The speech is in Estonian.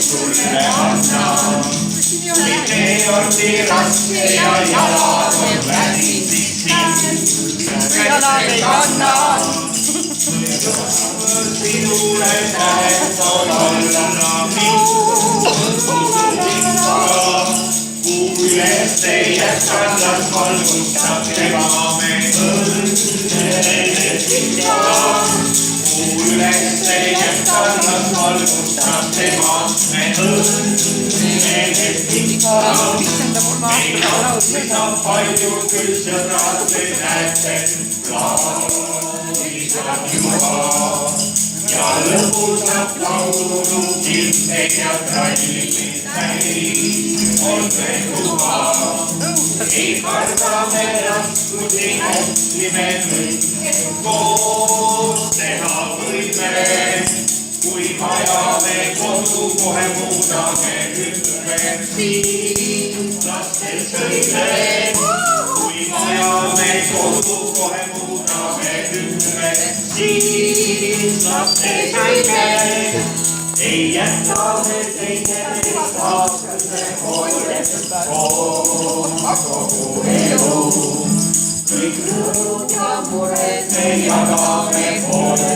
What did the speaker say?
sulle annan. Sinne on raske ja jalad on värisiksi. Jalad ei kanna. Sinule tähet on alla kuu üles teie kallas valgustab tema me õnnelikka. Kuu üles teie kallas valgustab tema me õnnelikka. Meid autistab palju küll sõbrad, te näete plaanitab juba. Ja lõpus saab laulu kilteid ja trallid täis on veel tuba. Ei karda me raskusi, hästi me kõik koos teha võime. Kui vaja me kodu kohe muudame ümber siin lastel sõime. Kui vaja me kodu kohe muudame ümber siin lastel sõime. Ei jätta me teine meist aastase hoides kogu elu. Kõik rõõmud ja mured me jagame poole.